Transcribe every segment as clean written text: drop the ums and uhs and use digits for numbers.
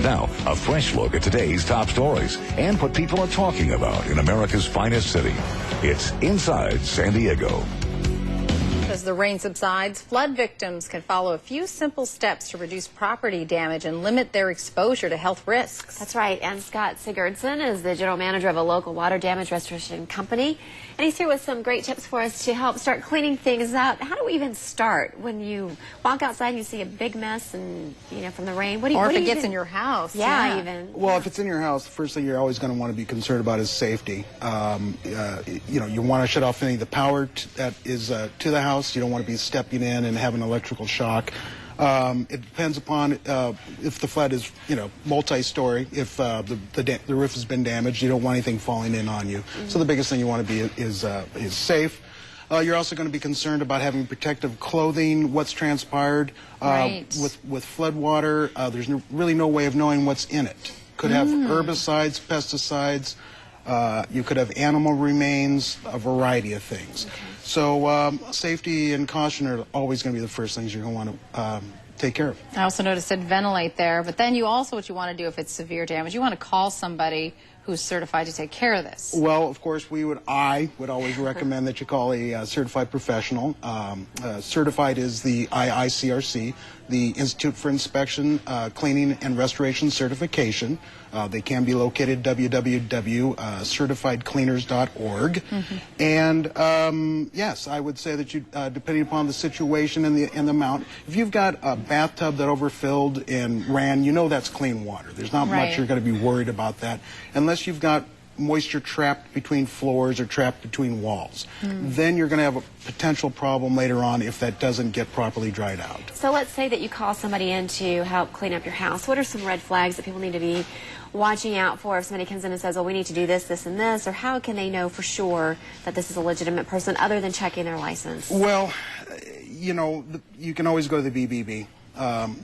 And now, a fresh look at today's top stories and what people are talking about in America's finest city. It's Inside San Diego. As the rain subsides, flood victims can follow a few simple steps to reduce property damage and limit their exposure to health risks. That's right. And Scott Sigurdson is the general manager of a local water damage restoration company. And he's here with some great tips for us to help start cleaning things up. How do we even start when you walk outside and you see a big mess and, from the rain? Or if it gets in your house. Yeah, even. Well, if it's in your house, the first thing you're always going to want to be concerned about is safety. You want to shut off any of the power that is to the house. You don't want to be stepping in and having electrical shock. It depends upon if the flood is, multi-story. If the roof has been damaged, you don't want anything falling in on you. Mm-hmm. So the biggest thing you want to be is safe. You're also going to be concerned about having protective clothing, what's transpired. Right. With flood water, there's really no way of knowing what's in it. Could have herbicides, pesticides. You could have animal remains, a variety of things. Okay. So safety and caution are always going to be the first things you're going to want to take care of. I also noticed it ventilate there, but then what you want to do if it's severe damage, you want to call somebody who's certified to take care of this. Well, of course, I would always recommend that you call a certified professional. Certified is the IICRC, the Institute for Inspection, Cleaning, and Restoration Certification. They can be located at www.certifiedcleaners.org. Mm-hmm. And yes, I would say that you, depending upon the situation and the amount, if you've got a bathtub that overfilled and ran, that's clean water. There's not much you're going to be worried about that, unless you've got moisture trapped between floors or trapped between walls. Then you're going to have a potential problem later on if that doesn't get properly dried out. So let's say that you call somebody in to help clean up your house. What are some red flags that people need to be watching out for if somebody comes in and says, well, we need to do this, this, and this? Or how can they know for sure that this is a legitimate person other than checking their license? Well, you can always go to the BBB.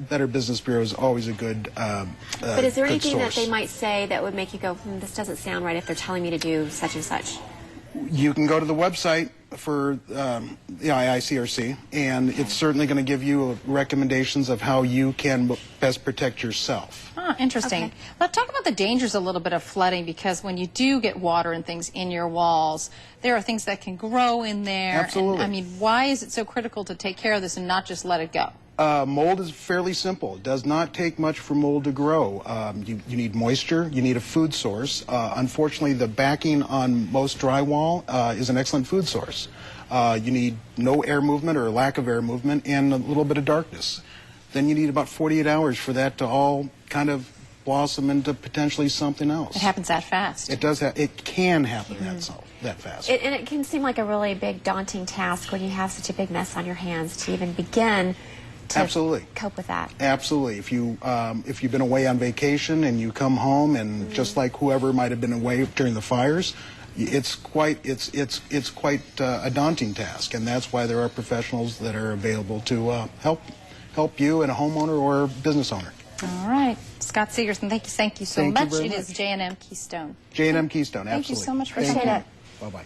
Better Business Bureau is always a good But is there anything source. that they might say that would make you go, this doesn't sound right if they're telling me to do such and such? You can go to the website for the IICRC, and it's certainly going to give you recommendations of how you can best protect yourself. Interesting. Okay. Let's talk about the dangers a little bit of flooding, because when you do get water and things in your walls, there are things that can grow in there. Absolutely. And, why is it so critical to take care of this and not just let it go? Mold is fairly simple. It does not take much for mold to grow. You need moisture. You need a food source. Unfortunately, the backing on most drywall is an excellent food source. You need no air movement or lack of air movement and a little bit of darkness. Then you need about 48 hours for that to all kind of blossom into potentially something else. It happens that fast. It does. It can happen that fast. And it can seem like a really big, daunting task when you have such a big mess on your hands to even begin to Absolutely. cope with that. Absolutely. If you've been away on vacation and you come home and just like whoever might have been away during the fires, it's quite a daunting task, and that's why there are professionals that are available to help you, and a homeowner or business owner. All right, Scott Sigurdson, thank you so much. It is J&M Keystone. J&M Keystone, absolutely. Thank you so much for coming. Bye bye.